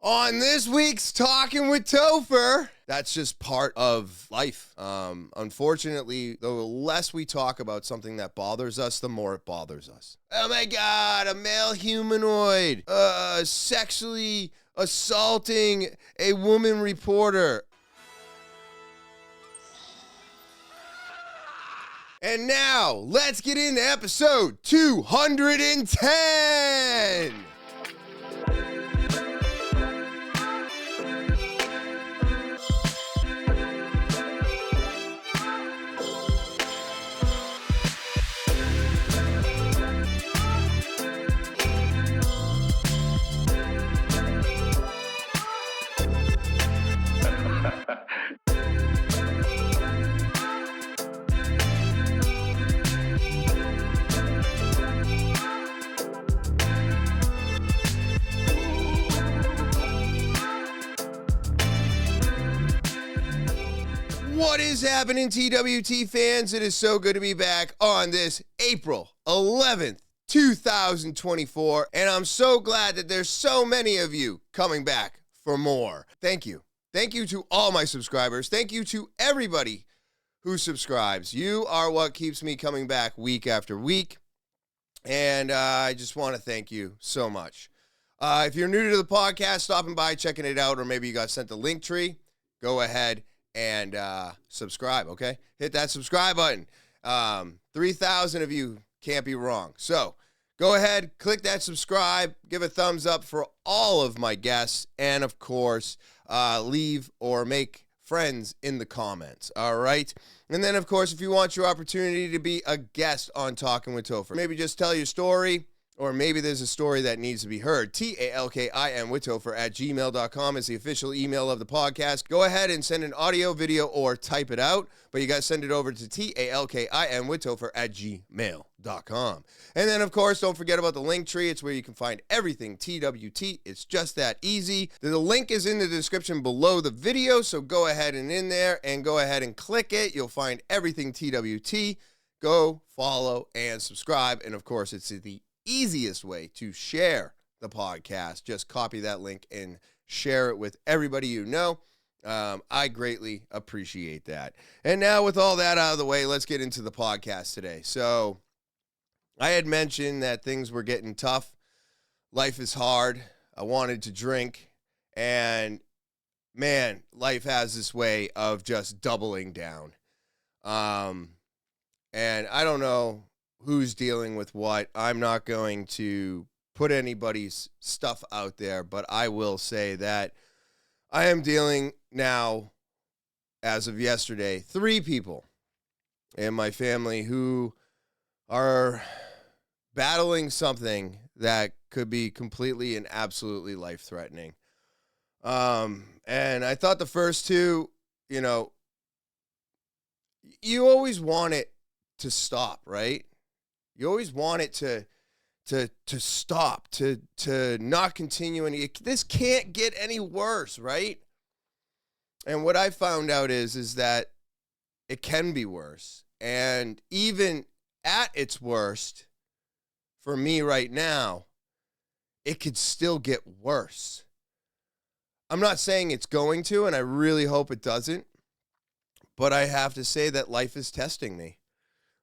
On this week's Talking with Topher, that's just part of life. Unfortunately, the less we talk about something that bothers us, the more it bothers us. Oh my God, a male humanoid, sexually assaulting a woman reporter. And now, let's get into episode 210. What is happening, TwT fans? It is so good to be back on this April 11th, 2024, and I'm so glad that there's so many of you coming back for more. Thank you. Thank you to all my subscribers. Thank you to everybody who subscribes. You are what keeps me coming back week after week, and I just want to thank you so much. If you're new to the podcast, stopping by, checking it out, or maybe you got sent the link tree, go ahead and subscribe, okay? Hit that subscribe button. 3,000 of you can't be wrong. So go ahead, click that subscribe, give a thumbs up for all of my guests, and of course, leave or make friends in the comments, all right? And then, of course, if you want your opportunity to be a guest on Talking with Topher, maybe just tell your story, or maybe there's a story that needs to be heard. talkinwithtopher@gmail.com is the official email of the podcast. Go ahead and send an audio, video, or type it out, but you got to send it over to talkinwithtopher@gmail.com. And then, of course, don't forget about the link tree. It's where you can find everything TwT. It's just that easy. The link is in the description below the video, so go ahead and in there and go ahead and click it. You'll find everything TwT. Go follow and subscribe. And, of course, it's the easiest way to share the podcast. Just copy that link and share it with everybody you know. I greatly appreciate that. And now with all that out of the way, let's get into the podcast today. So I had mentioned that things were getting tough. Life is hard. I wanted to drink. And man, life has this way of just doubling down. And I don't know who's dealing with what. I'm not going to put anybody's stuff out there, but I will say that I am dealing now, as of yesterday, 3 people in my family who are battling something that could be completely and absolutely life-threatening. And I thought the first 2, you always want it to stop, right? You always want it to stop, to not continue any. This can't get any worse, right? And what I found out is that it can be worse. And even at its worst, for me right now, it could still get worse. I'm not saying it's going to, and I really hope it doesn't. But I have to say that life is testing me.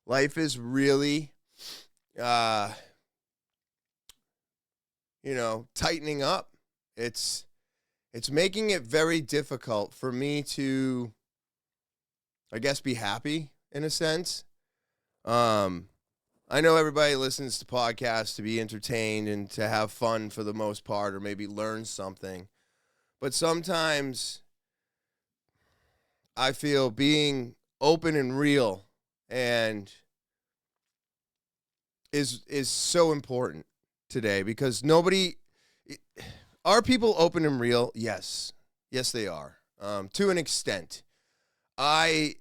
Life is really tightening up. It's making it very difficult for me to, I guess, be happy in a sense. I know everybody listens to podcasts to be entertained and to have fun for the most part, or maybe learn something. But sometimes I feel being open and real and is so important today, because are people open and real? Yes, they are, to an extent. I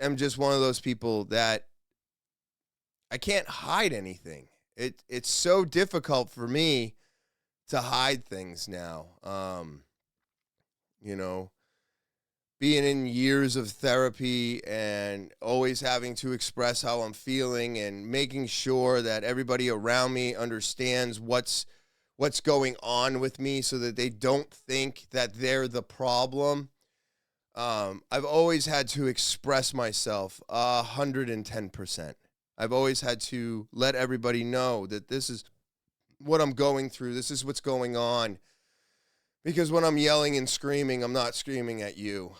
am just one of those people that I can't hide anything. It's so difficult for me to hide things now. Being in years of therapy and always having to express how I'm feeling and making sure that everybody around me understands what's what's going on with me so that they don't think that they're the problem. I've always had to express myself 110%. I've always had to let everybody know that this is what I'm going through. This is what's going on. Because when I'm yelling and screaming, I'm not screaming at you.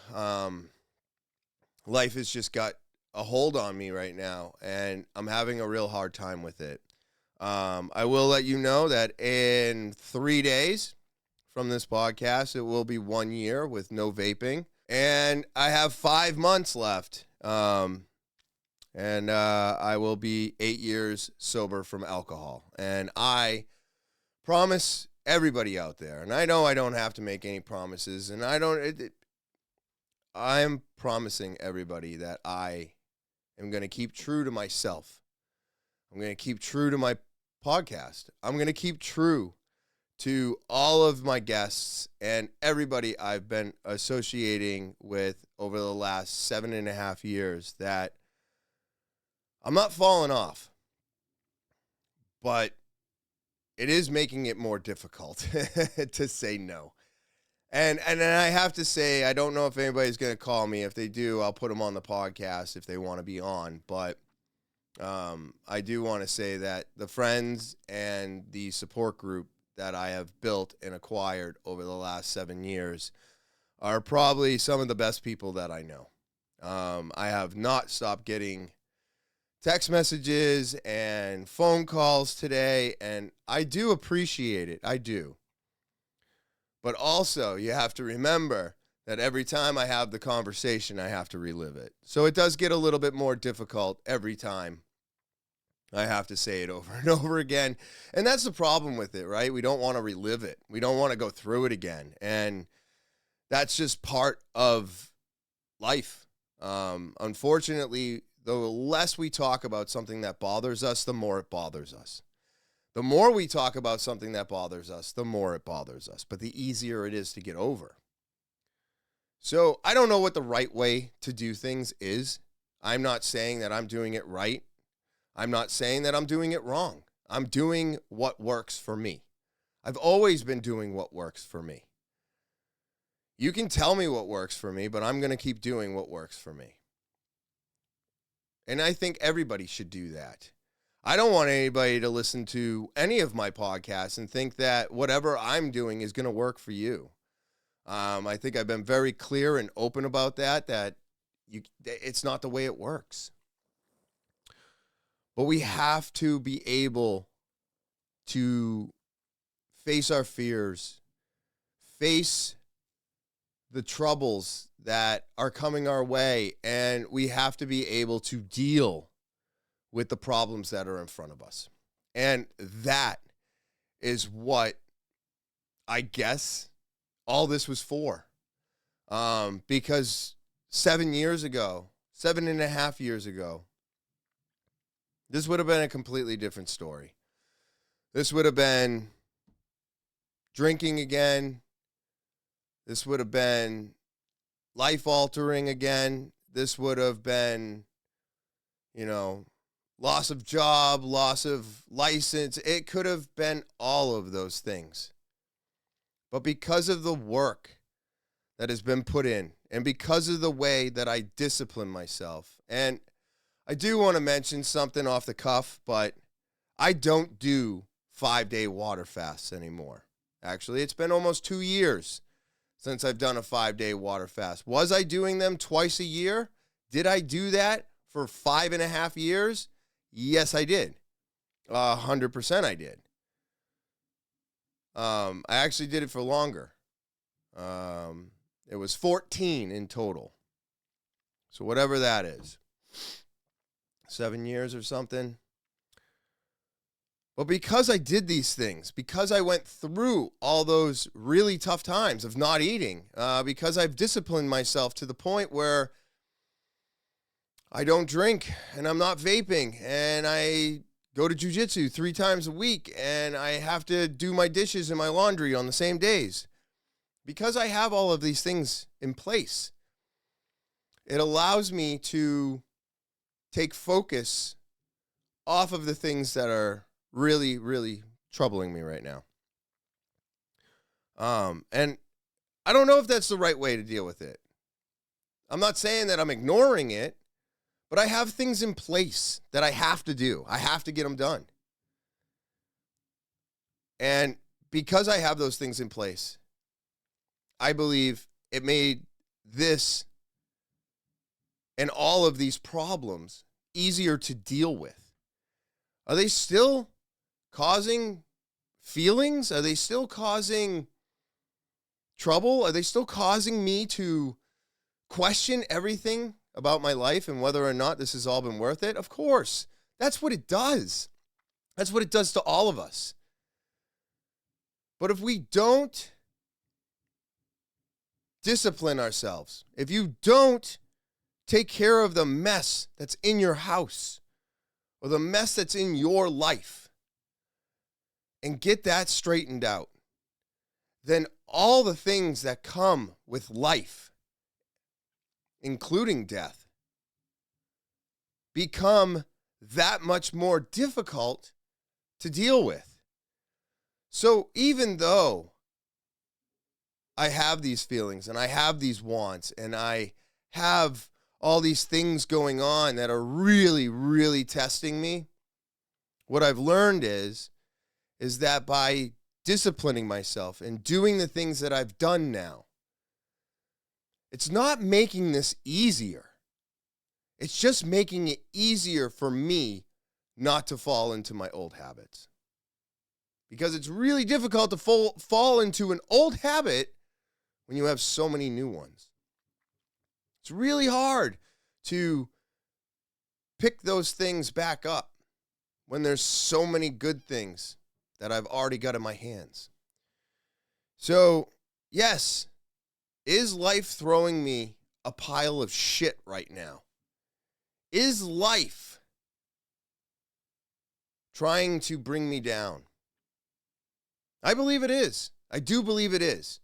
Life has just got a hold on me right now, and I'm having a real hard time with it. I will let you know that in 3 days from this podcast, it will be 1 year with no vaping. And I have 5 months left. And I will be 8 years sober from alcohol. And I promise everybody out there, and I know I don't have to make any promises, and I'm promising everybody that I am going to keep true to myself. I'm going to keep true to my podcast. I'm going to keep true to all of my guests and everybody I've been associating with over the last 7.5 years, that I'm not falling off, but it is making it more difficult to say no. And I have to say, I don't know if anybody's going to call me. If they do, I'll put them on the podcast if they want to be on. But I do want to say that the friends and the support group that I have built and acquired over the last 7 years are probably some of the best people that I know. I have not stopped getting text messages and phone calls today, and I do appreciate it. I do. But also, you have to remember that every time I have the conversation, I have to relive it. So it does get a little bit more difficult every time I have to say it over and over again. And that's the problem with it, right? We don't want to relive it. We don't want to go through it again. And that's just part of life. Unfortunately, the less we talk about something that bothers us, the more it bothers us. The more we talk about something that bothers us, the more it bothers us. But the easier it is to get over. So I don't know what the right way to do things is. I'm not saying that I'm doing it right. I'm not saying that I'm doing it wrong. I'm doing what works for me. I've always been doing what works for me. You can tell me what works for me, but I'm going to keep doing what works for me. And I think everybody should do that. I don't want anybody to listen to any of my podcasts and think that whatever I'm doing is going to work for you. I think I've been very clear and open about that it's not the way it works. But we have to be able to face our fears, face the troubles that are coming our way, and we have to be able to deal with the problems that are in front of us. And that is what I guess all this was for. Because 7.5 years ago, this would have been a completely different story. This would have been drinking again. This would have been life altering again. This would have been, loss of job, loss of license. It could have been all of those things. But because of the work that has been put in, and because of the way that I discipline myself, and I do want to mention something off the cuff, but I don't do 5-day water fasts anymore. Actually, it's been almost 2 years since I've done a 5-day water fast. Was I doing them twice a year? Did I do that for 5.5 years? Yes, I did. 100% I did. I actually did it for longer. It was 14 in total. So whatever that is. 7 years or something. But because I did these things, because I went through all those really tough times of not eating, because I've disciplined myself to the point where I don't drink and I'm not vaping and I go to jiu-jitsu 3 times a week and I have to do my dishes and my laundry on the same days. Because I have all of these things in place, it allows me to take focus off of the things that are really, really troubling me right now. And I don't know if that's the right way to deal with it. I'm not saying that I'm ignoring it, but I have things in place that I have to do. I have to get them done. And because I have those things in place, I believe it made this and all of these problems easier to deal with. Are they still causing feelings? Are they still causing trouble? Are they still causing me to question everything about my life and whether or not this has all been worth it? Of course. That's what it does. That's what it does to all of us. But if we don't discipline ourselves, if you don't take care of the mess that's in your house or the mess that's in your life and get that straightened out, then all the things that come with life, including death, become that much more difficult to deal with. So even though I have these feelings and I have these wants and I have all these things going on that are really, really testing me, what I've learned is that by disciplining myself and doing the things that I've done now, it's not making this easier. It's just making it easier for me not to fall into my old habits. Because it's really difficult to fall into an old habit when you have so many new ones. It's really hard to pick those things back up when there's so many good things that I've already got in my hands. So, yes, is life throwing me a pile of shit right now? Is life trying to bring me down? I believe it is. I do believe it is.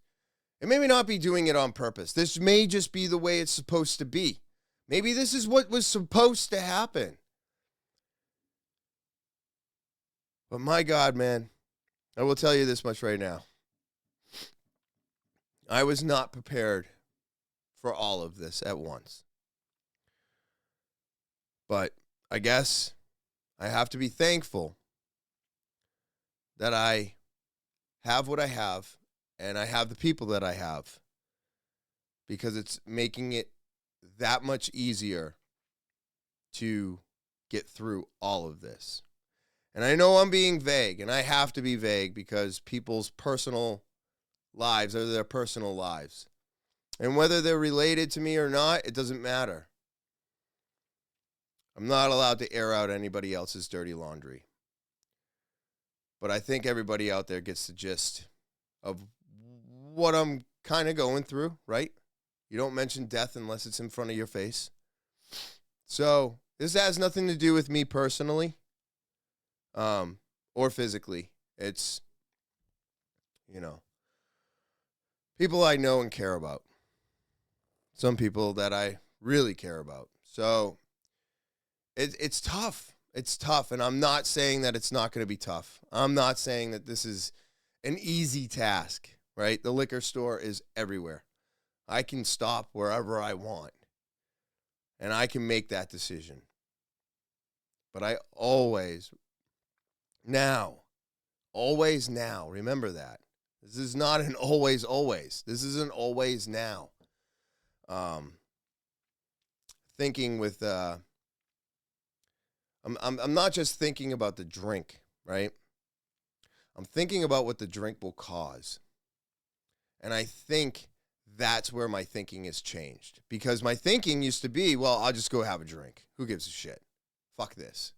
It may not be doing it on purpose. This may just be the way it's supposed to be. Maybe this is what was supposed to happen. But my God, man, I will tell you this much right now. I was not prepared for all of this at once. But I guess I have to be thankful that I have what I have and I have the people that I have, because it's making it that much easier to get through all of this. And I know I'm being vague, and I have to be vague because people's personal lives are their personal lives. And whether they're related to me or not, it doesn't matter. I'm not allowed to air out anybody else's dirty laundry. But I think everybody out there gets the gist of what I'm kind of going through, right? You don't mention death unless it's in front of your face. So this has nothing to do with me personally, or physically. It's, people I know and care about. Some people that I really care about. So it's tough. It's tough, and I'm not saying that it's not going to be tough. I'm not saying that this is an easy task, right? The liquor store is everywhere. I can stop wherever I want, and I can make that decision. But I always now, remember that. This is not an always. This is an always now. Thinking with... I'm not just thinking about the drink, right? I'm thinking about what the drink will cause. And I think that's where my thinking has changed. Because my thinking used to be, well, I'll just go have a drink. Who gives a shit? Fuck this.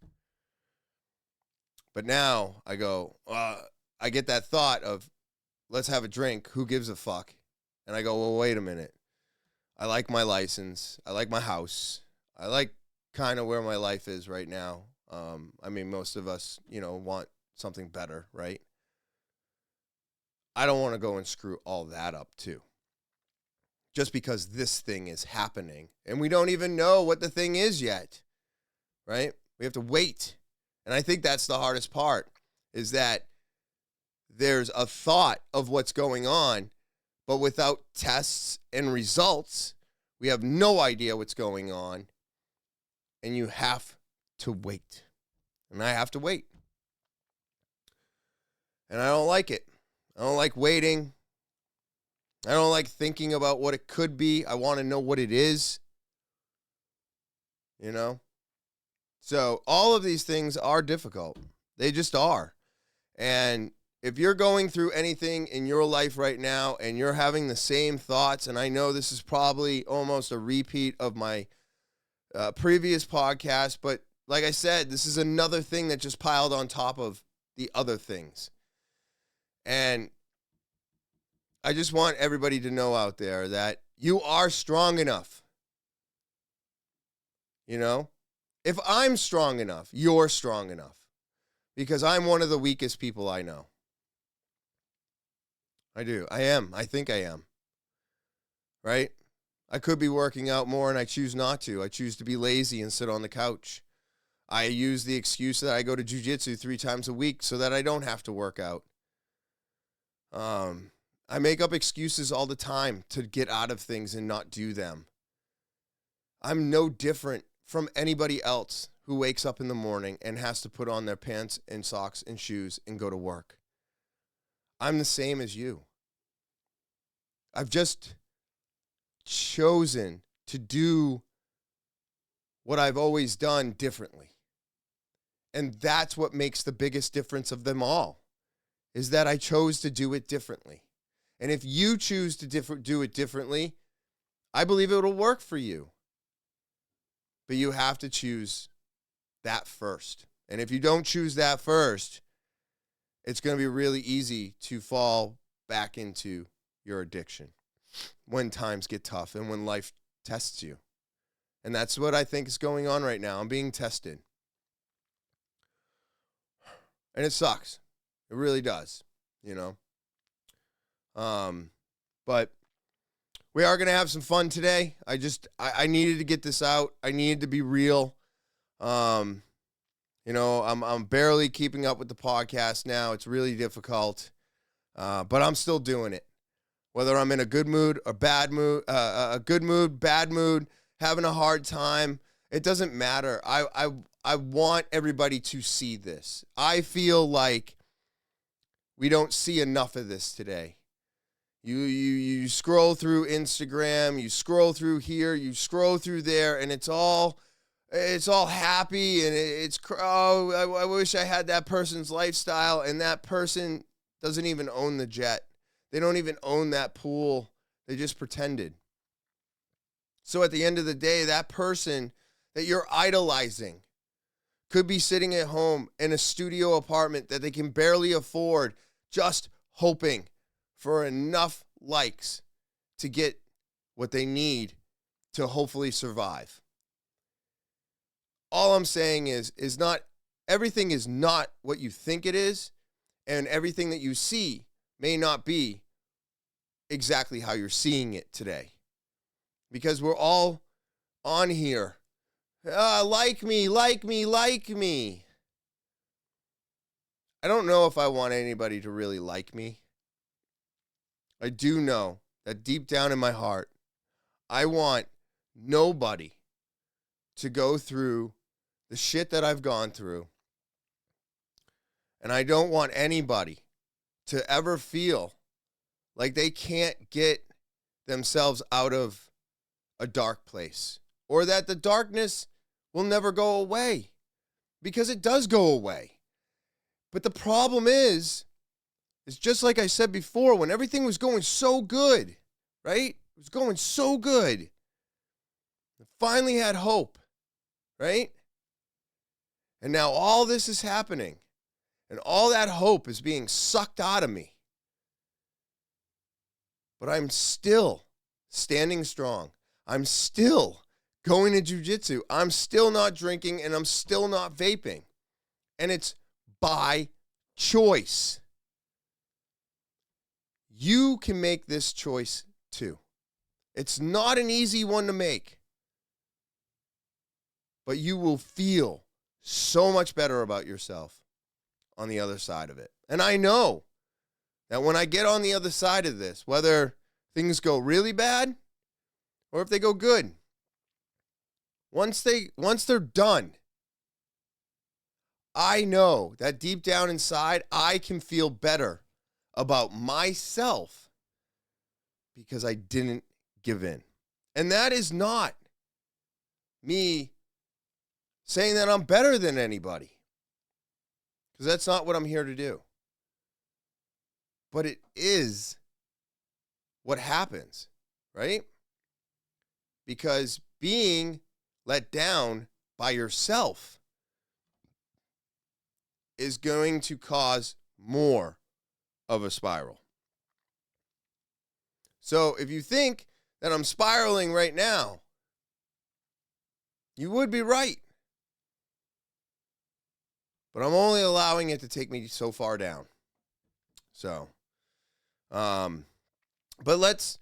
But now I go, I get that thought of, let's have a drink. Who gives a fuck? And I go, well, wait a minute. I like my license. I like my house. I like kind of where my life is right now. I mean, most of us, want something better, right? I don't want to go and screw all that up too. Just because this thing is happening and we don't even know what the thing is yet, right? We have to wait. And I think that's the hardest part, is that there's a thought of what's going on, but without tests and results, we have no idea what's going on, and you have to wait. And I have to wait. And I don't like it. I don't like waiting. I don't like thinking about what it could be. I want to know what it is. You know? So all of these things are difficult. They just are. And if you're going through anything in your life right now and you're having the same thoughts, and I know this is probably almost a repeat of my previous podcast, but like I said, this is another thing that just piled on top of the other things. And I just want everybody to know out there that you are strong enough. You know? If I'm strong enough, you're strong enough. Because I'm one of the weakest people I know. I do. I am. I think I am. Right? I could be working out more and I choose not to. I choose to be lazy and sit on the couch. I use the excuse that I go to jiu-jitsu 3 times a week so that I don't have to work out. I make up excuses all the time to get out of things and not do them. I'm no different from anybody else who wakes up in the morning and has to put on their pants and socks and shoes and go to work. I'm the same as you. I've just chosen to do what I've always done differently. And that's what makes the biggest difference of them all, is that I chose to do it differently. And if you choose to do it differently, I believe it will work for you. But you have to choose that first. And if you don't choose that first, it's going to be really easy to fall back into your addiction when times get tough and when life tests you. And that's what I think is going on right now. I'm being tested. And it sucks. It really does, you know. But we are going to have some fun today. I needed to get this out. I needed to be real. You know, I'm barely keeping up with the podcast now. It's really difficult. But I'm still doing it. Whether I'm in a good mood or bad mood, a good mood, bad mood, having a hard time, it doesn't matter. I want everybody to see this. I feel like we don't see enough of this today. You scroll through Instagram, you scroll through here, you scroll through there, and it's all happy, and I wish I had that person's lifestyle, and that person doesn't even own the jet. They don't even own that pool. They just pretended. So at the end of the day, that person that you're idolizing could be sitting at home in a studio apartment that they can barely afford, just hoping for enough likes to get what they need to hopefully survive. All I'm saying is not everything is not what you think it is, and everything that you see may not be exactly how you're seeing it today. Because we're all on here. Like me, like me, like me. I don't know if I want anybody to really like me. I do know that deep down in my heart, I want nobody to go through the shit that I've gone through. And I don't want anybody to ever feel like they can't get themselves out of a dark place, or that the darkness will never go away, because it does go away. But the problem is just like I said before, when everything was going so good, right? It was going so good. I finally had hope, right? And now all this is happening, and all that hope is being sucked out of me. But I'm still standing strong. I'm still going to jiu-jitsu. I'm still not drinking, and I'm still not vaping. And it's by choice. You can make this choice too. It's not an easy one to make, but you will feel so much better about yourself on the other side of it. And I know that when I get on the other side of this, whether things go really bad or if they go good, once they're done, I know that deep down inside, I can feel better about myself because I didn't give in. And that is not me saying that I'm better than anybody, because that's not what I'm here to do. But it is what happens, right? Because being let down by yourself is going to cause more of a spiral. So if you think that I'm spiraling right now, you would be right. But I'm only allowing it to take me so far down. So, but let's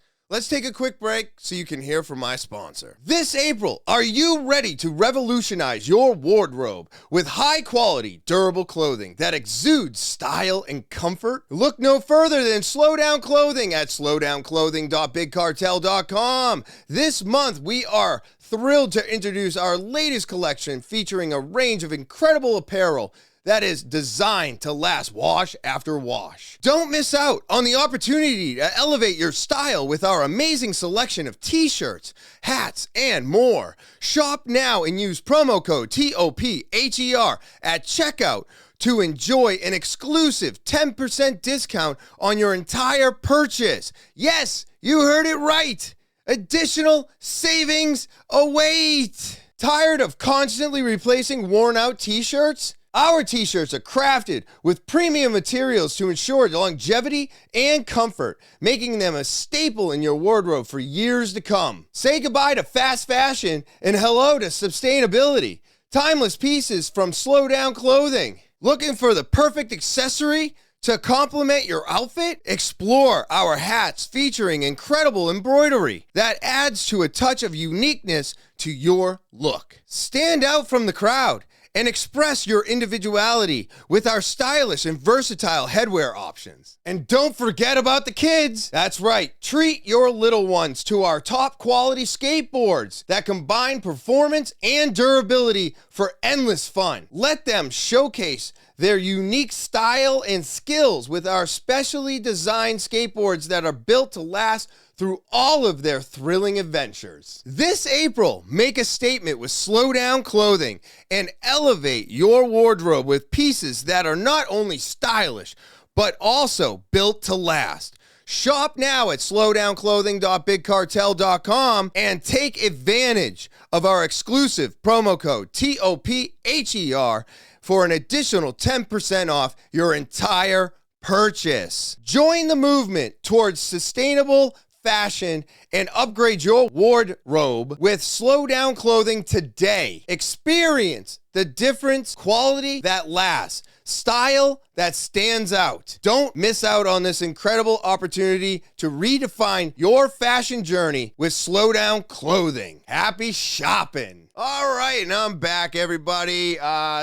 take a quick break so you can hear from my sponsor. This April, are you ready to revolutionize your wardrobe with high-quality, durable clothing that exudes style and comfort? Look no further than Slowdown Clothing at slowdownclothing.bigcartel.com. This month, we are thrilled to introduce our latest collection featuring a range of incredible apparel that is designed to last wash after wash. Don't miss out on the opportunity to elevate your style with our amazing selection of t-shirts, hats, and more. Shop now and use promo code TOPHER at checkout to enjoy an exclusive 10% discount on your entire purchase. Yes, you heard it right. Additional savings await. Tired of constantly replacing worn-out t-shirts? Our t-shirts are crafted with premium materials to ensure longevity and comfort, making them a staple in your wardrobe for years to come. Say goodbye to fast fashion and hello to sustainability. Timeless pieces from Slowdown Clothing. Looking for the perfect accessory to complement your outfit? Explore our hats featuring incredible embroidery that adds to a touch of uniqueness to your look. Stand out from the crowd and express your individuality with our stylish and versatile headwear options. And don't forget about the kids. That's right, treat your little ones to our top quality skateboards that combine performance and durability for endless fun. Let them showcase their unique style and skills with our specially designed skateboards that are built to last through all of their thrilling adventures. This April, make a statement with Slowdown Clothing and elevate your wardrobe with pieces that are not only stylish, but also built to last. Shop now at slowdownclothing.bigcartel.com and take advantage of our exclusive promo code TOPHER for an additional 10% off your entire purchase. Join the movement towards sustainable fashion and upgrade your wardrobe with Slowdown Clothing today. Experience the difference, quality that lasts, style that stands out. Don't miss out on this incredible opportunity to redefine your fashion journey with Slowdown Clothing. Happy shopping. All right, and I'm back, everybody.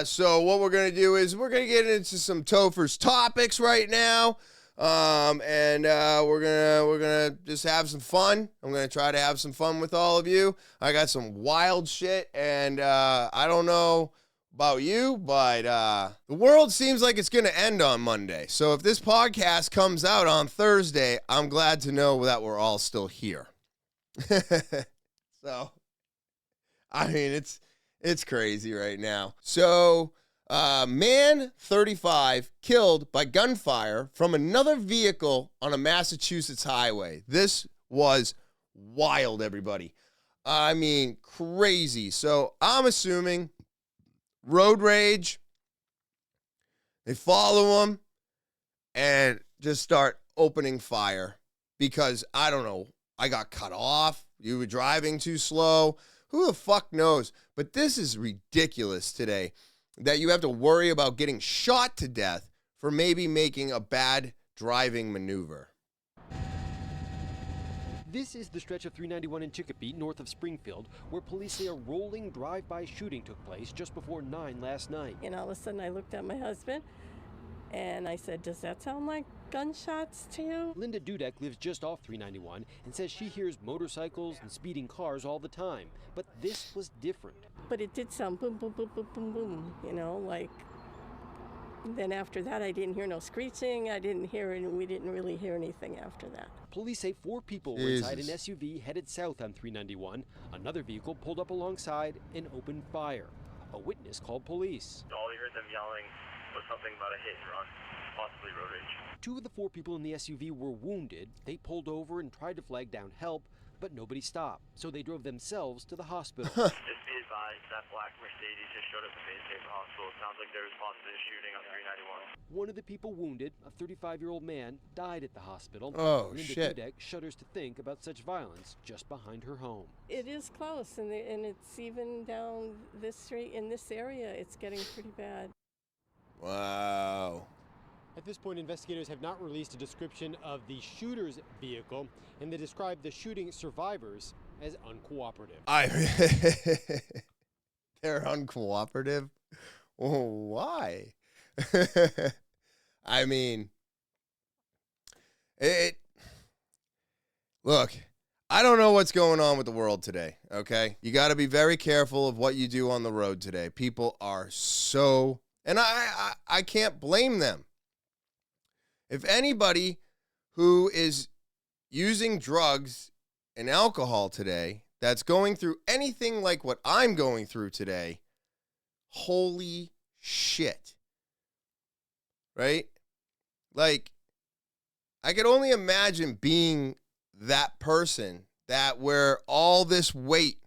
So what we're going to do is we're going to get into some Topher's topics right now. We're gonna just have some fun. I'm gonna try to have some fun with all of you. I got some wild shit, and I don't know about you, but the world seems like it's gonna end on Monday. So if this podcast comes out on Thursday, I'm glad to know that we're all still here. So, I mean, it's crazy right now. So, man 35 killed by gunfire from another vehicle on a Massachusetts highway. This was wild, everybody. I mean, crazy. So I'm assuming road rage. They follow him and just start opening fire because, I don't know, I got cut off. You were driving too slow. Who the fuck knows? But this is ridiculous today, that you have to worry about getting shot to death for maybe making a bad driving maneuver. This is the stretch of 391 in Chicopee, north of Springfield, where police say a rolling drive-by shooting took place just before 9 last night. And all of a sudden I looked at my husband, And I said, does that sound like gunshots to you? Linda Dudek lives just off 391 and says she hears motorcycles and speeding cars all the time, but this was different. But it did sound boom, boom, boom, boom, boom, boom, you know, like. Then after that, I didn't hear no screeching. We didn't really hear anything after that. Police say 4 people were inside an SUV headed south on 391. Another vehicle pulled up alongside and opened fire. A witness called police. All you heard them yelling was something about a hit and run, possibly road rage. 2 of the 4 people in the SUV were wounded. They pulled over and tried to flag down help, but nobody stopped, so they drove themselves to the hospital. Just be advised, that black Mercedes just showed up at Bay State Hospital. It sounds like there was possibly a shooting on 391. One of the people wounded, a 35-year-old man, died at the hospital. Oh, Linda shit. Dudek shudders to think about such violence just behind her home. It is close, and it's even down this street in this area. It's getting pretty bad. Wow. At this point, investigators have not released a description of the shooter's vehicle, and they describe the shooting survivors as uncooperative. They're uncooperative? Oh, why? I mean, look, I don't know what's going on with the world today, okay? You got to be very careful of what you do on the road today. People are so, and I can't blame them. If anybody who is using drugs and alcohol today that's going through anything like what I'm going through today, holy shit. Right? Like, I could only imagine being that person that where all this weight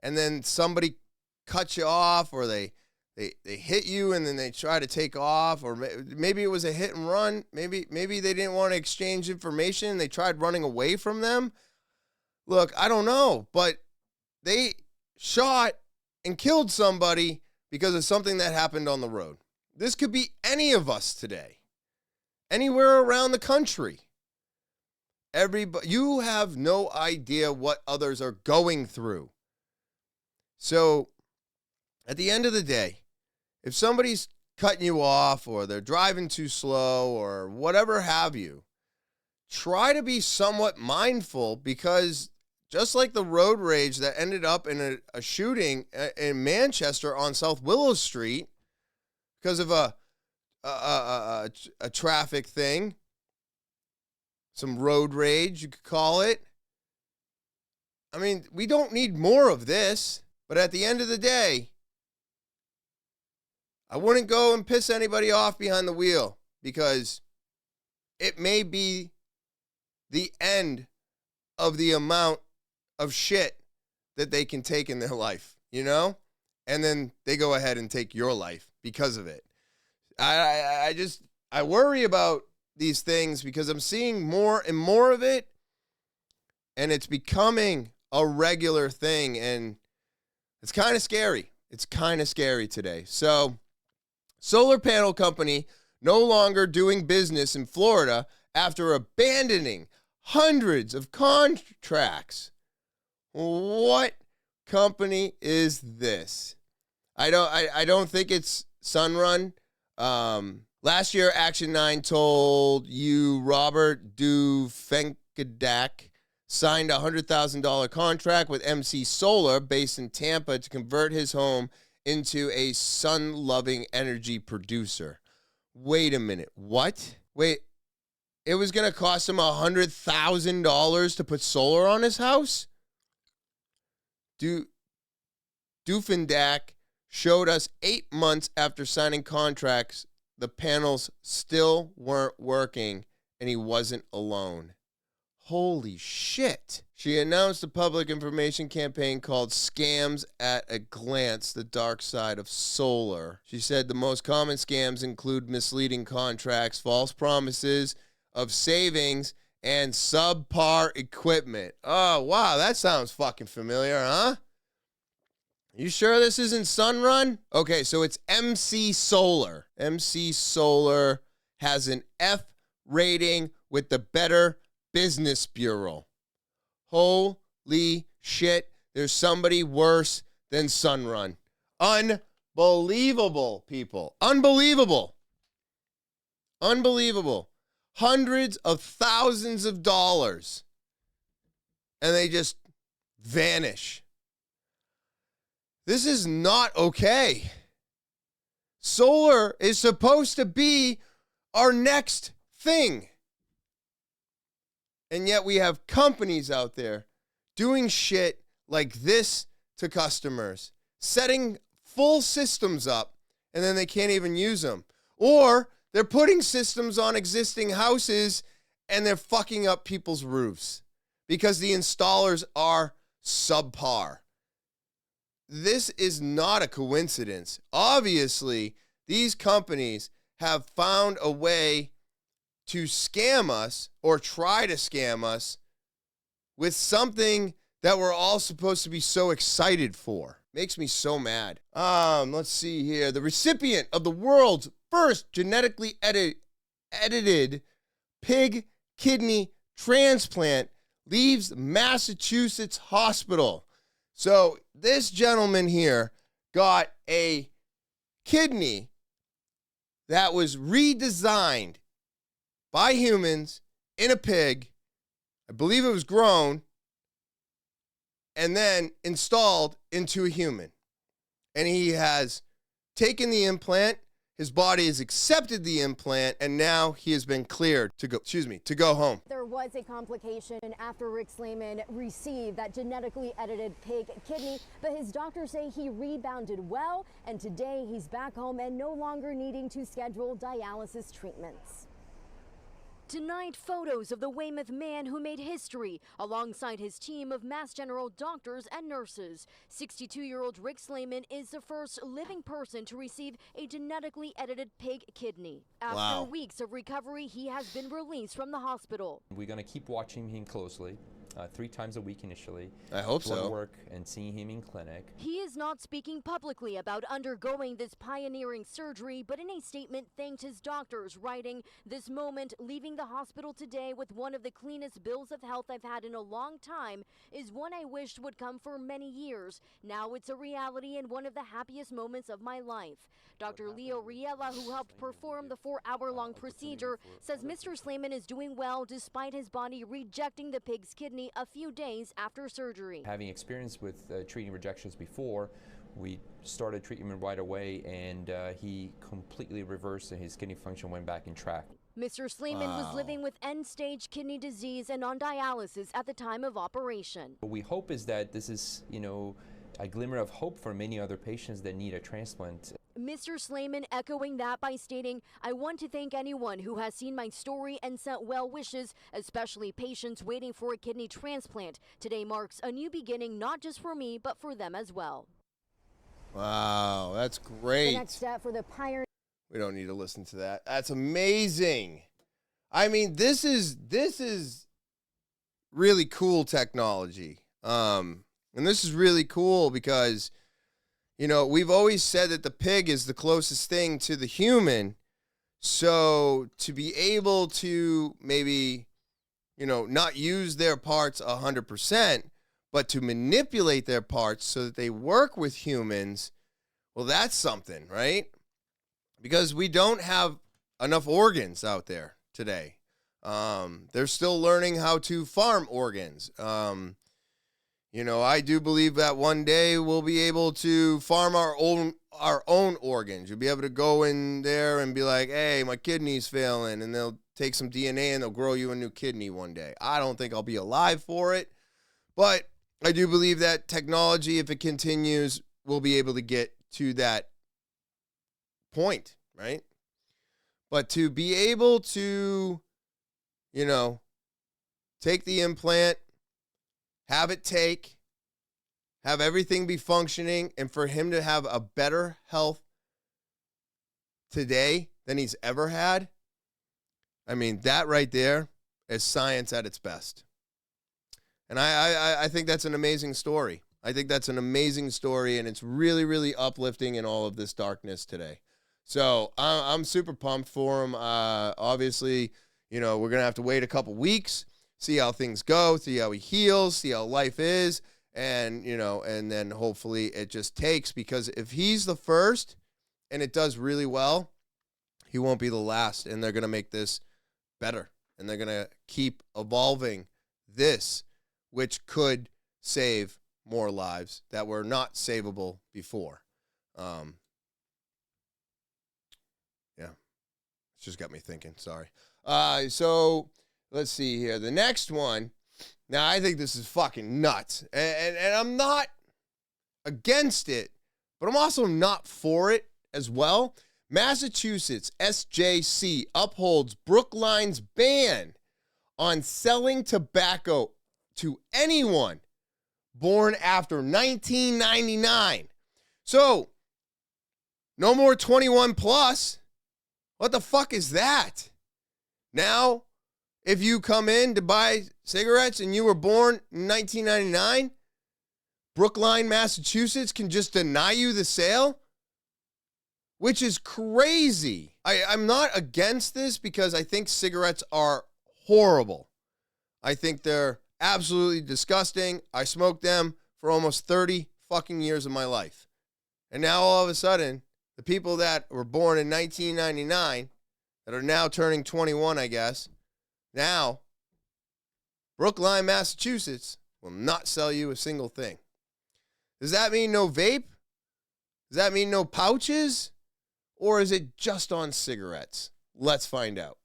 and then somebody cuts you off, or they hit you and then they try to take off, or maybe it was a hit and run. Maybe they didn't want to exchange information and they tried running away from them. Look, I don't know, but they shot and killed somebody because of something that happened on the road. This could be any of us today, anywhere around the country. You have no idea what others are going through. So at the end of the day, if somebody's cutting you off or they're driving too slow or whatever have you, try to be somewhat mindful, because just like the road rage that ended up in a shooting in Manchester on South Willow Street because of a traffic thing, some road rage, you could call it. I mean, we don't need more of this, but at the end of the day, I wouldn't go and piss anybody off behind the wheel, because it may be the end of the amount of shit that they can take in their life, you know? And then they go ahead and take your life because of it. I worry about these things because I'm seeing more and more of it, and it's becoming a regular thing, and it's kind of scary. It's kind of scary today. So, solar panel company no longer doing business in Florida after abandoning hundreds of contracts. What company is this? I don't think it's Sunrun. Last year, Action 9 told you Robert Dufenkadak signed a $100,000 contract with MC Solar based in Tampa to convert his home into a sun-loving energy producer. Wait a minute. What? Wait, it was going to cost him $100,000 to put solar on his house? Dufendak showed us 8 months after signing contracts, the panels still weren't working, and he wasn't alone. Holy shit. She announced a public information campaign called Scams at a Glance, the Dark Side of Solar. She said the most common scams include misleading contracts, false promises of savings, and subpar equipment. Oh, wow, that sounds fucking familiar, huh? You sure this isn't Sunrun? Okay, so it's MC Solar. MC Solar has an F rating with the Better Business Bureau. Holy shit, there's somebody worse than Sunrun. Unbelievable, people. Unbelievable. Unbelievable. Hundreds of thousands of dollars. And they just vanish. This is not okay. Solar is supposed to be our next thing. And yet we have companies out there doing shit like this to customers, setting full systems up, and then they can't even use them. Or they're putting systems on existing houses and they're fucking up people's roofs because the installers are subpar. This is not a coincidence. Obviously, these companies have found a way to scam us or try to scam us with something that we're all supposed to be so excited for. Makes me so mad. Let's see here. The recipient of the world's first genetically edited pig kidney transplant leaves Massachusetts hospital. So this gentleman here got a kidney that was redesigned by humans in a pig. I believe it was grown and then installed into a human. And he has taken the implant. His body has accepted the implant, and now he has been cleared to go home. There was a complication after Rick Slayman received that genetically edited pig kidney, but his doctors say he rebounded well, and today he's back home and no longer needing to schedule dialysis treatments. Tonight, photos of the Weymouth man who made history alongside his team of Mass General doctors and nurses. 62-year-old Rick Slayman is the first living person to receive a genetically edited pig kidney. After weeks of recovery, he has been released from the hospital. We're going to keep watching him closely. 3 times a week initially. I hope blood so. work and seeing him in clinic. He is not speaking publicly about undergoing this pioneering surgery, but in a statement thanked his doctors, writing, "This moment, leaving the hospital today with one of the cleanest bills of health I've had in a long time, is one I wished would come for many years. Now it's a reality and one of the happiest moments of my life." Dr. Leo Riella, who helped perform the 4-hour-long procedure, says Mr. Slayman is doing well despite his body rejecting the pig's kidney a few days after surgery. Having experience with treating rejections before, we started treatment right away, and he completely reversed and his kidney function went back in track. Mr. Slayman was living with end-stage kidney disease and on dialysis at the time of operation. What we hope is that this is, a glimmer of hope for many other patients that need a transplant. Mr. Slayman echoing that by stating, "I want to thank anyone who has seen my story and sent well wishes, especially patients waiting for a kidney transplant. Today marks a new beginning, not just for me, but for them as well." Wow, that's great. The next step for the pioneer. We don't need to listen to that. That's amazing. I mean, this is really cool technology. And this is really cool because, we've always said that the pig is the closest thing to the human. So to be able to maybe, not use their parts 100%, but to manipulate their parts so that they work with humans, well, that's something, right? Because we don't have enough organs out there today. They're still learning how to farm organs. I do believe that one day we'll be able to farm our own organs. You'll be able to go in there and be like, "Hey, my kidney's failing," and they'll take some DNA and they'll grow you a new kidney one day. I don't think I'll be alive for it, but I do believe that technology, if it continues, we'll be able to get to that point, right? But to be able to, take the implant, have everything be functioning, and for him to have a better health today than he's ever had, I mean, that right there is science at its best. And I think that's an amazing story. I think that's an amazing story, and it's really, really uplifting in all of this darkness today. So I'm super pumped for him. Obviously, we're going to have to wait a couple weeks, see how things go, see how he heals, see how life is, and, and then hopefully it just takes, because if he's the first and it does really well, He won't be the last, and they're going to make this better. And they're going to keep evolving this, which could save more lives that were not savable before. Yeah, it's just got me thinking. Sorry. So let's see here. The next one. Now, I think this is fucking nuts. And I'm not against it, but I'm also not for it as well. Massachusetts SJC upholds Brookline's ban on selling tobacco to anyone born after 1999. So, no more 21 plus. What the fuck is that? Now, if you come in to buy cigarettes and you were born in 1999, Brookline, Massachusetts can just deny you the sale? Which is crazy. I'm not against this because I think cigarettes are horrible. I think they're absolutely disgusting. I smoked them for almost 30 fucking years of my life. And now all of a sudden, the people that were born in 1999, that are now turning 21, I guess, now, Brookline, Massachusetts will not sell you a single thing. Does that mean no vape? Does that mean no pouches? Or is it just on cigarettes? Let's find out.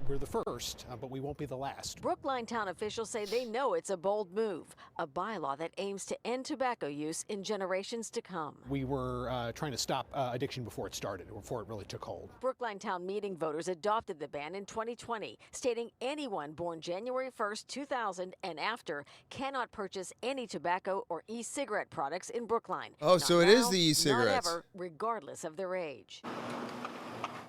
We're the first, but we won't be the last. Brookline town officials say they know it's a bold move, a bylaw that aims to end tobacco use in generations to come. We were trying to stop addiction before it started, or before it really took hold. Brookline town meeting voters adopted the ban in 2020, stating anyone born January 1st, 2000 and after cannot purchase any tobacco or e-cigarette products in Brookline. Oh, so it is the e-cigarettes. Not ever, regardless of their age.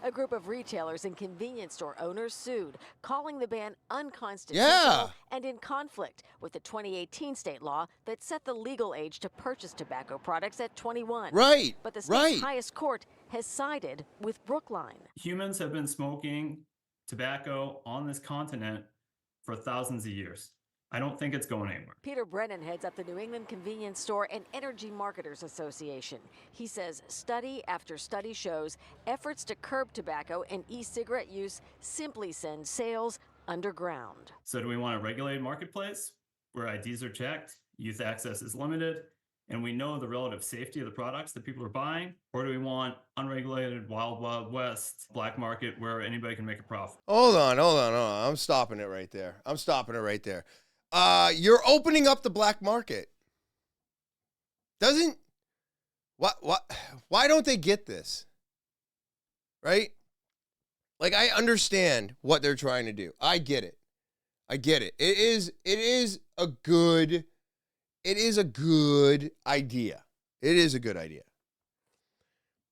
A group of retailers and convenience store owners sued, calling the ban unconstitutional and in conflict with the 2018 state law that set the legal age to purchase tobacco products at 21. Right. But the state's highest court has sided with Brookline. Humans have been smoking tobacco on this continent for thousands of years. I don't think it's going anywhere. Peter Brennan heads up the New England Convenience Store and Energy Marketers Association. He says study after study shows efforts to curb tobacco and e-cigarette use simply send sales underground. So do we want a regulated marketplace where IDs are checked, youth access is limited, and we know the relative safety of the products that people are buying? Or do we want unregulated, wild, wild west, black market where anybody can make a profit? Hold on. I'm stopping it right there. You're opening up the black market. Why don't they get this? Right? Like, I understand what they're trying to do. I get it. It is a good idea. It is a good idea.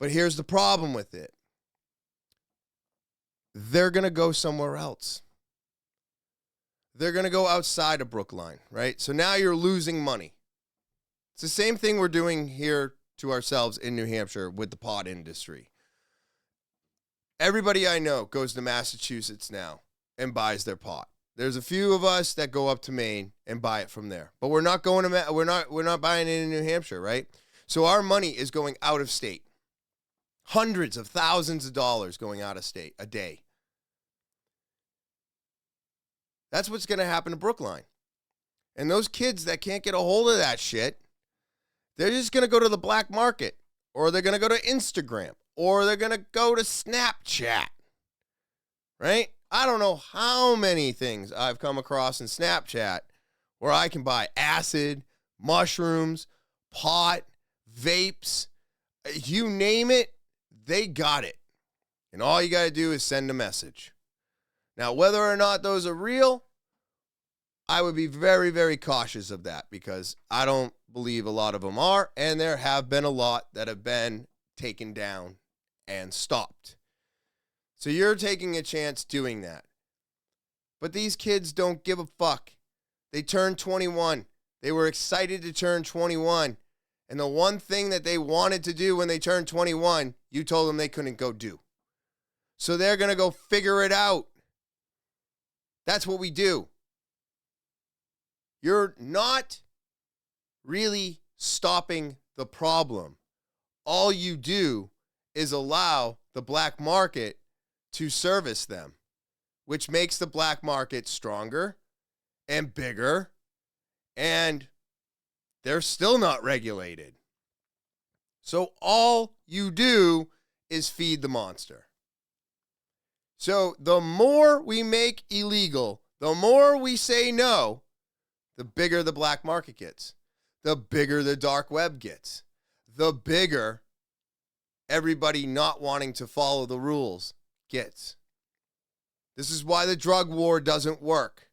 But here's the problem with it. They're going to go somewhere else. They're going to go outside of Brookline, right? So now you're losing money. It's the same thing we're doing here to ourselves in New Hampshire with the pot industry. Everybody I know goes to Massachusetts now and buys their pot. There's a few of us that go up to Maine and buy it from there. But we're not going to we're not buying it in New Hampshire, right? So our money is going out of state. Hundreds of thousands of dollars going out of state a day. That's what's going to happen to Brookline. And those kids that can't get a hold of that shit, they're just going to go to the black market, or they're going to go to Instagram, or they're going to go to Snapchat, right? I don't know how many things I've come across in Snapchat where I can buy acid, mushrooms, pot, vapes, you name it, they got it. And all you got to do is send a message. Now, whether or not those are real, I would be very, very cautious of that because I don't believe a lot of them are, and there have been a lot that have been taken down and stopped. So you're taking a chance doing that. But these kids don't give a fuck. They turned 21. They were excited to turn 21. And the one thing that they wanted to do when they turned 21, you told them they couldn't go do. So they're going to go figure it out. That's what we do. You're not really stopping the problem. All you do is allow the black market to service them, which makes the black market stronger and bigger, and they're still not regulated. So all you do is feed the monster. So the more we make illegal, the more we say no, the bigger the black market gets, the bigger the dark web gets, the bigger everybody not wanting to follow the rules gets. This is why the drug war doesn't work.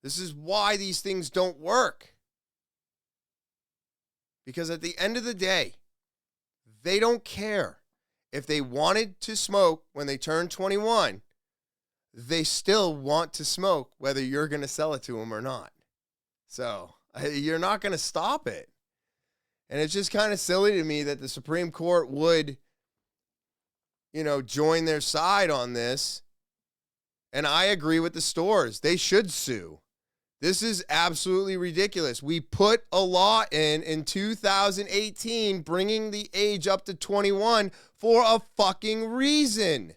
This is why these things don't work. Because at the end of the day, they don't care. If they wanted to smoke when they turn 21, they still want to smoke whether you're going to sell it to them or not. So you're not going to stop it. And it's just kind of silly to me that the Supreme Court would, join their side on this. And I agree with the stores. They should sue. This is absolutely ridiculous. We put a law in 2018 bringing the age up to 21 for a fucking reason.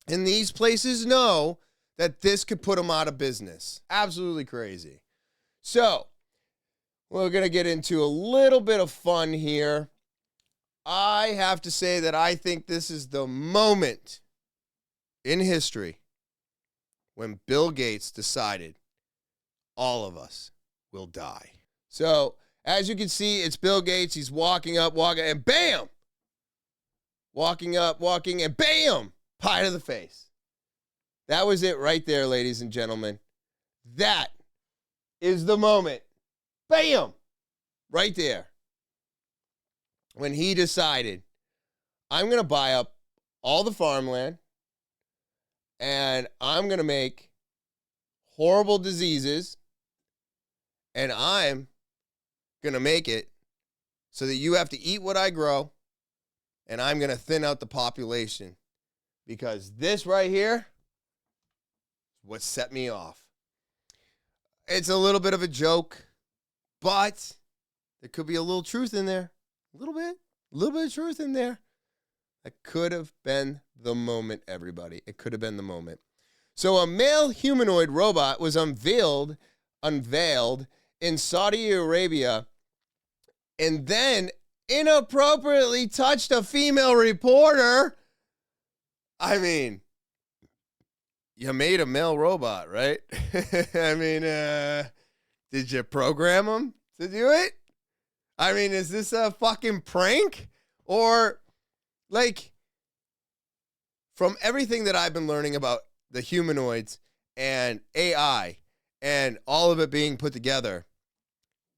And these places know that this could put them out of business. Absolutely crazy. So, we're going to get into a little bit of fun here. I have to say that I think this is the moment in history when Bill Gates decided all of us will die. So, as you can see, it's Bill Gates. He's walking up, and bam! Walking up, and bam! Pie to the face. That was it right there, ladies and gentlemen. That is the moment. Bam! Right there. When he decided, I'm going to buy up all the farmland, and I'm going to make horrible diseases, and I'm going to make it so that you have to eat what I grow, and I'm going to thin out the population. Because this right here is what set me off. It's a little bit of a joke, but there could be a little truth in there. A little bit of truth in there. That could have been the moment, everybody. It could have been the moment. So a male humanoid robot was unveiled in Saudi Arabia and then inappropriately touched a female reporter. I mean, you made a male robot, right? I mean, did you program him to do it? I mean, is this a fucking prank? Or, from everything that I've been learning about the humanoids and AI and all of it being put together,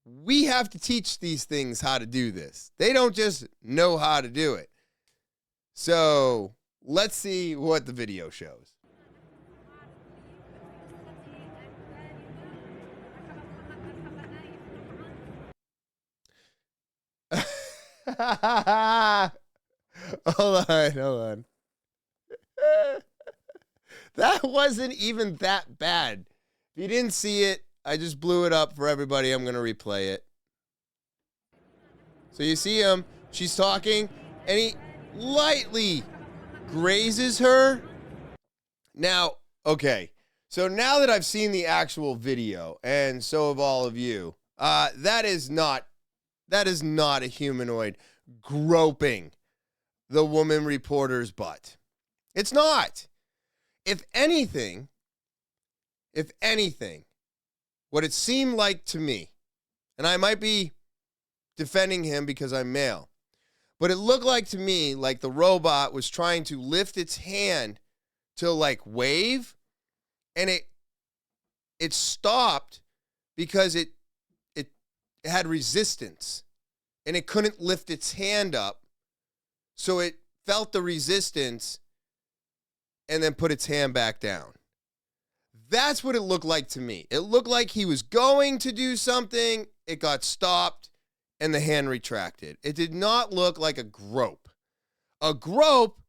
we have to teach these things how to do this. They don't just know how to do it. So, let's see what the video shows. Hold on. That wasn't even that bad. If you didn't see it, I just blew it up for everybody. I'm going to replay it. So you see him, she's talking, and he lightly grazes her. Now, okay. So now that I've seen the actual video, and so have all of you, that is not a humanoid groping the woman reporter's butt. It's not. If anything, what it seemed like to me, and I might be defending him because I'm male, but it looked like to me like the robot was trying to lift its hand to wave, and it stopped because it had resistance and it couldn't lift its hand up. So it felt the resistance and then put its hand back down. That's what it looked like to me. It looked like he was going to do something, it got stopped, and the hand retracted. It did not look like a grope. A grope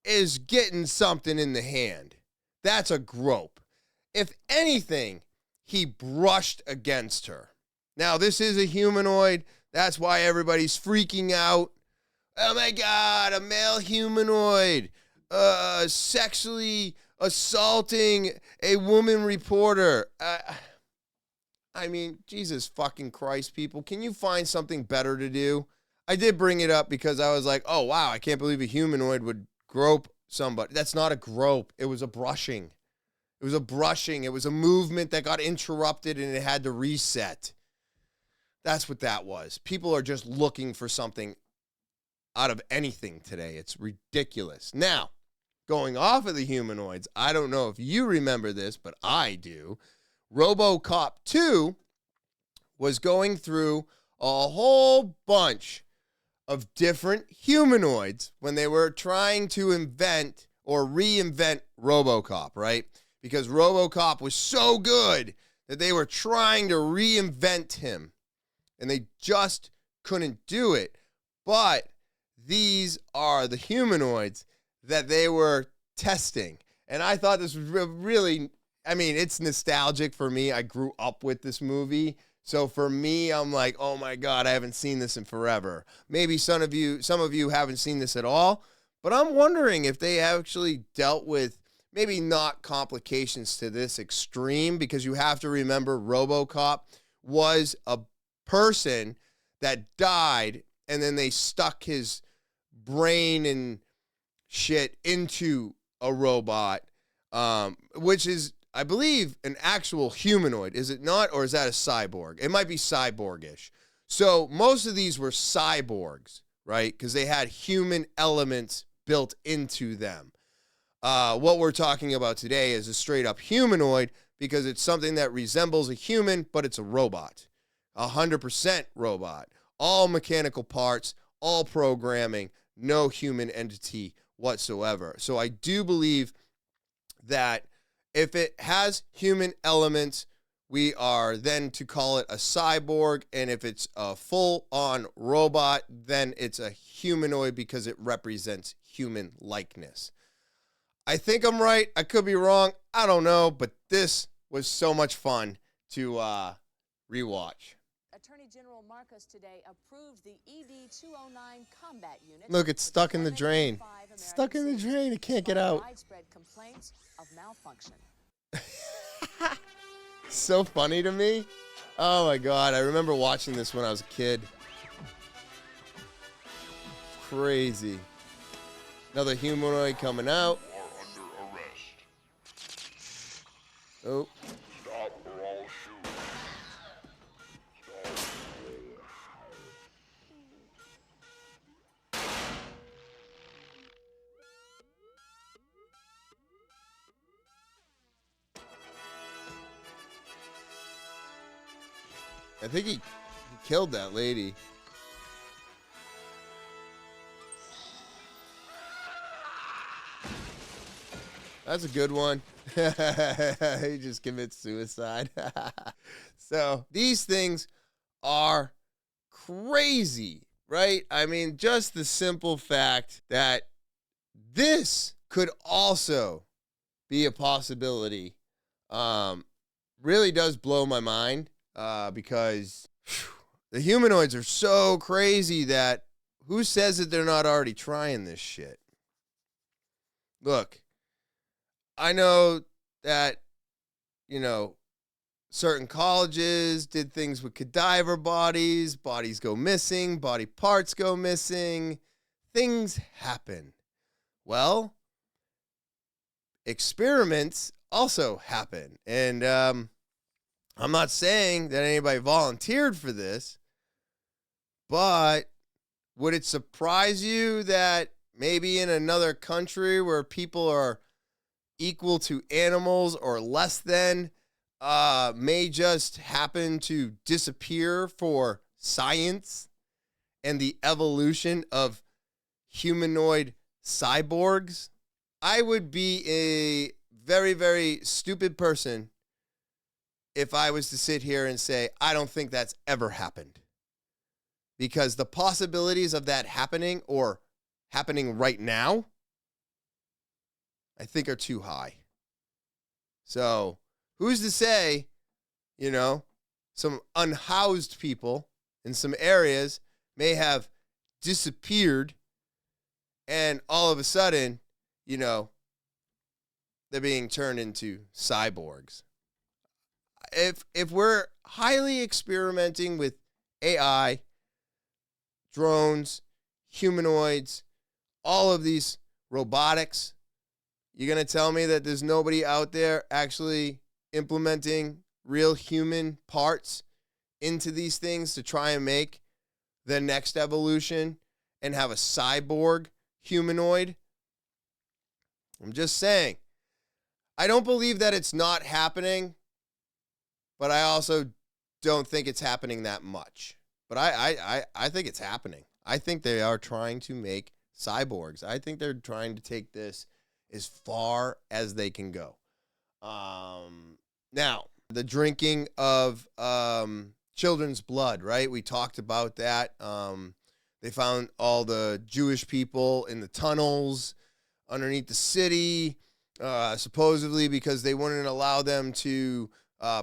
is getting something in the hand. That's a grope. If anything, he brushed against her. Now, this is a humanoid. That's why everybody's freaking out. Oh my God, a male humanoid sexually assaulting a woman reporter. I mean, Jesus fucking Christ, people. Can you find something better to do? I did bring it up because I was like, oh, wow, I can't believe a humanoid would grope somebody. That's not a grope. It was a brushing. It was a brushing. It was a movement that got interrupted and it had to reset. That's what that was. People are just looking for something out of anything today. It's ridiculous. Now, going off of the humanoids, I don't know if you remember this, but I do. Robocop 2 was going through a whole bunch of different humanoids when they were trying to invent or reinvent Robocop, right? Because Robocop was so good that they were trying to reinvent him, and they just couldn't do it. But these are the humanoids that they were testing. And I thought this was really, I mean, it's nostalgic for me. I grew up with this movie. So for me, I'm like, oh my God, I haven't seen this in forever. Maybe some of you haven't seen this at all, but I'm wondering if they actually dealt with maybe not complications to this extreme, because you have to remember Robocop was a person that died and then they stuck his brain and shit into a robot, which is, I believe, an actual humanoid. Is it not? Or is that a cyborg? It might be cyborgish. So most of these were cyborgs, right? Because they had human elements built into them. What we're talking about today is a straight up humanoid because it's something that resembles a human, but it's a robot. 100% robot. All mechanical parts, all programming, no human entity whatsoever. So I do believe that if it has human elements, we are then to call it a cyborg. And if it's a full-on robot, then it's a humanoid because it represents human likeness. I think I'm right. I could be wrong. I don't know. But this was so much fun to rewatch. Attorney General Marcos today approved the ED-209 combat unit. Look, it's stuck in the drain. It's stuck in the drain. It can't get out. Widespread complaints of malfunction. So funny to me. Oh my God. I remember watching this when I was a kid. Crazy. Another humanoid coming out. Oh. Stop or I'll shoot. I think he killed that lady. That's a good one. He just commits suicide. So these things are crazy, right? I mean, just the simple fact that this could also be a possibility really does blow my mind. Because the humanoids are so crazy that who says that they're not already trying this shit? Look, I know that, you know, certain colleges did things with cadaver bodies. Bodies go missing. Body parts go missing. Things happen. Well, experiments also happen. And, I'm not saying that anybody volunteered for this, but would it surprise you that maybe in another country where people are equal to animals or less than may just happen to disappear for science and the evolution of humanoid cyborgs? I would be a very, very stupid person if I was to sit here and say, I don't think that's ever happened. Because the possibilities of that happening or happening right now, I think are too high. So who's to say, you know, some unhoused people in some areas may have disappeared And all of a sudden, they're being turned into cyborgs. If we're highly experimenting with AI, drones, humanoids, all of these robotics, you're going to tell me that there's nobody out there actually implementing real human parts into these things to try and make the next evolution and have a cyborg humanoid? I'm just saying. I don't believe that it's not happening, but I also don't think it's happening that much. But I think it's happening. I think they are trying to make cyborgs. I think they're trying to take this as far as they can go. Now, the drinking of children's blood, right? We talked about that. They found all the Jewish people in the tunnels underneath the city, supposedly because they wouldn't allow them to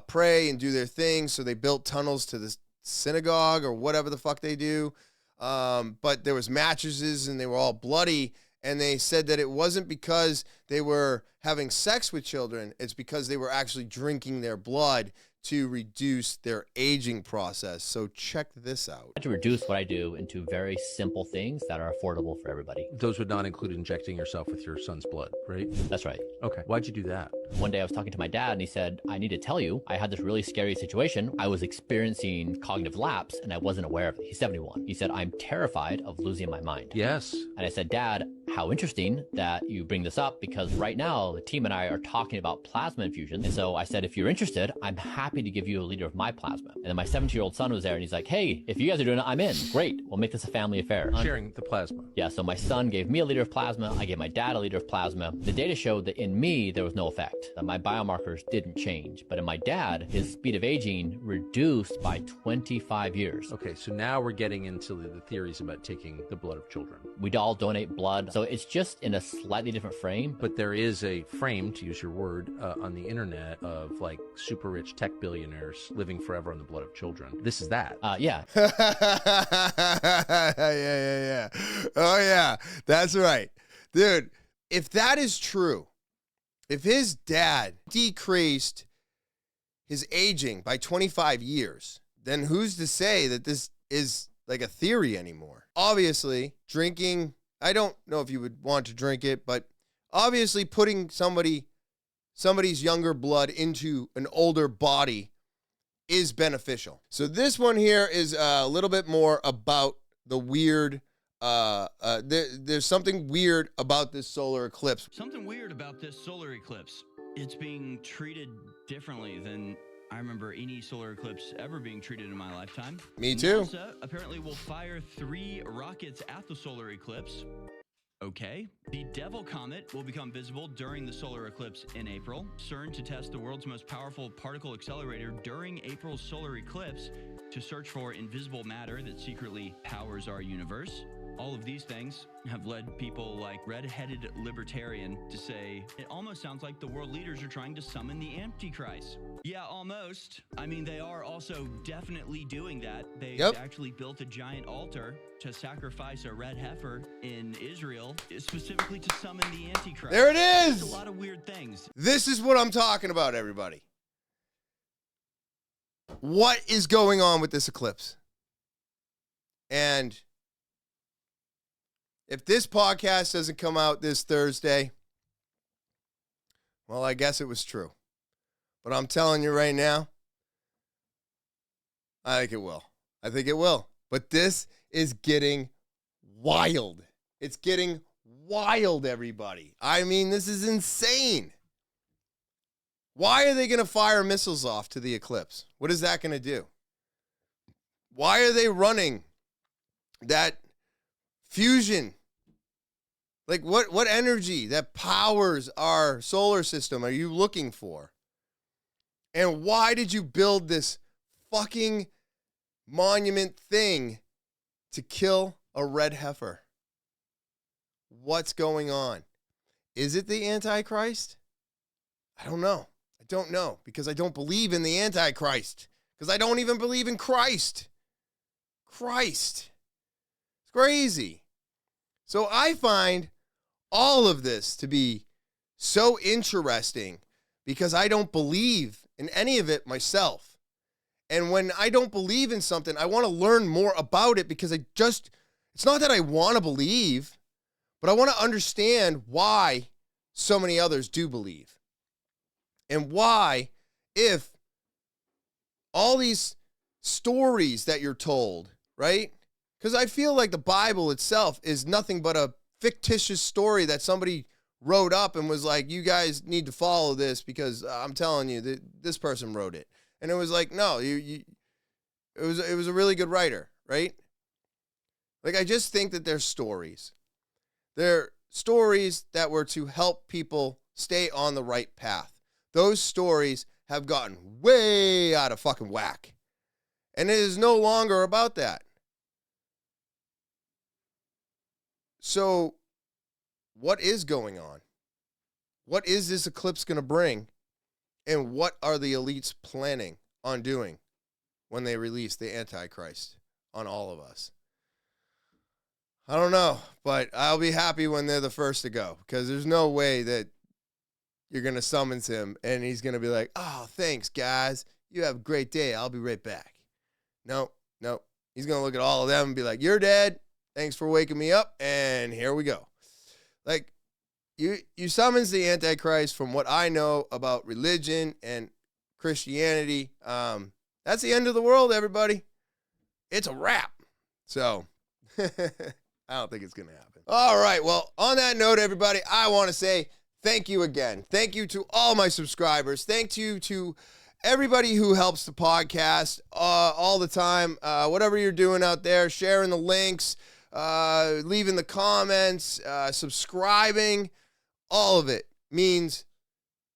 pray and do their thing, so they built tunnels to the synagogue or whatever the fuck they do. But there was mattresses and they were all bloody, and they said that it wasn't because they were having sex with children, it's because they were actually drinking their blood to reduce their aging process. So check this out. I had to reduce what I do into very simple things that are affordable for everybody. Those would not include injecting yourself with your son's blood, right? That's right. Okay. Why'd you do that? One day I was talking to my dad and he said, I need to tell you, I had this really scary situation. I was experiencing cognitive lapse and I wasn't aware of it. He's 71. He said, I'm terrified of losing my mind. Yes. And I said, Dad, how interesting that you bring this up, because right now the team and I are talking about plasma infusion. And so I said, if you're interested, I'm happy to give you a liter of my plasma. And then my 17-year-old son was there and he's like, hey, if you guys are doing it, I'm in. Great. We'll make this a family affair. Sharing the plasma. Yeah. So my son gave me a liter of plasma. I gave my dad a liter of plasma. The data showed that in me, there was no effect. That my biomarkers didn't change. But in my dad, his speed of aging reduced by 25 years. Okay. So now we're getting into the theories about taking the blood of children. We'd all donate blood. So it's just in a slightly different frame. But there is a frame, to use your word, on the internet of like super rich tech billionaires living forever on the blood of children. This is that. Yeah. Yeah. Oh, yeah. That's right. Dude, if that is true, if his dad decreased his aging by 25 years, then who's to say that this is like a theory anymore? Obviously, drinking, I don't know if you would want to drink it, but obviously putting somebody's younger blood into an older body is beneficial. So this one here is a little bit more about the weird, there's something weird about this solar eclipse. Something weird about this solar eclipse. It's being treated differently than I remember any solar eclipse ever being treated in my lifetime. Me too. NASA apparently will fire 3 rockets at the solar eclipse. Okay. The Devil Comet will become visible during the solar eclipse in April. CERN to test the world's most powerful particle accelerator during April's solar eclipse to search for invisible matter that secretly powers our universe. All of these things have led people like Red-Headed Libertarian to say, it almost sounds like the world leaders are trying to summon the Antichrist. Yeah, almost. I mean, they are also definitely doing that. They actually built a giant altar to sacrifice a red heifer in Israel, specifically to summon the Antichrist. There it is! There's a lot of weird things. This is what I'm talking about, everybody. What is going on with this eclipse? And if this podcast doesn't come out this Thursday, well, I guess it was true. But I'm telling you right now, I think it will. I think it will. But this is getting wild. It's getting wild, everybody. I mean, this is insane. Why are they going to fire missiles off to the eclipse? What is that going to do? Why are they running that fusion? Like, what energy that powers our solar system are you looking for? And why did you build this fucking monument thing to kill a red heifer? What's going on? Is it the Antichrist? I don't know. I don't know, because I don't believe in the Antichrist, because I don't even believe in Christ. It's crazy. So I find all of this to be so interesting because I don't believe in any of it myself. And when I don't believe in something, I want to learn more about it because it's not that I want to believe, but I want to understand why so many others do believe. And why, if all these stories that you're told, right? Because I feel like the Bible itself is nothing but a fictitious story that somebody wrote up and was like, you guys need to follow this because I'm telling you that this person wrote it. And it was like, no, it was a really good writer, right? Like, I just think that they're stories. They're stories that were to help people stay on the right path. Those stories have gotten way out of fucking whack. And it is no longer about that. So, what is going on? What is this eclipse going to bring? And what are the elites planning on doing when they release the Antichrist on all of us? I don't know, but I'll be happy when they're the first to go, because there's no way that you're going to summons him and he's going to be like, oh, thanks, guys. You have a great day. I'll be right back. No. He's going to look at all of them and be like, you're dead. Thanks for waking me up. And here we go. Like, you summons the Antichrist. From what I know about religion and Christianity, that's the end of the world, everybody. It's a wrap. So, I don't think it's going to happen. All right. Well, on that note, everybody, I want to say thank you again. Thank you to all my subscribers. Thank you to everybody who helps the podcast all the time. Whatever you're doing out there, sharing the links, leaving the comments, subscribing, all of it means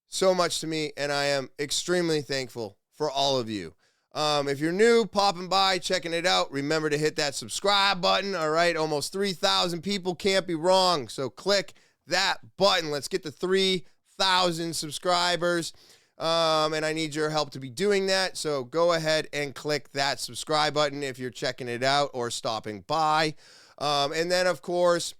so much to me, and I am extremely thankful for all of you. If you're new, popping by, checking it out, remember to hit that subscribe button. All right, almost 3,000 people, can't be wrong. So click that button. Let's get to 3,000 subscribers. And I need your help to be doing that. So go ahead and click that subscribe button if you're checking it out or stopping by. And then, of course,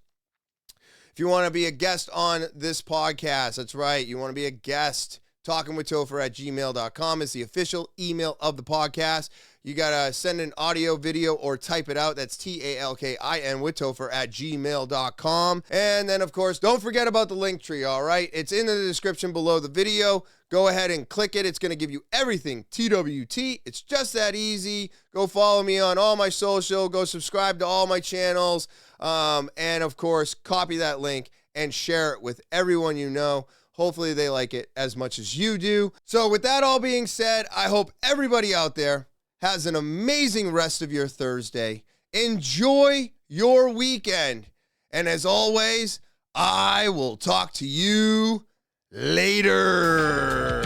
if you want to be a guest on this podcast, that's right, you want to be a guest, talkinwithtopher@gmail.com is the official email of the podcast. You got to send an audio, video, or type it out. That's talkinwithtopher@gmail.com. And then, of course, don't forget about the link tree, all right? It's in the description below the video. Go ahead and click it. It's going to give you everything TwT. It's just that easy. Go follow me on all my social. Go subscribe to all my channels. And, of course, copy that link and share it with everyone you know. Hopefully they like it as much as you do. So with that all being said, I hope everybody out there has an amazing rest of your Thursday. Enjoy your weekend. And as always, I will talk to you later.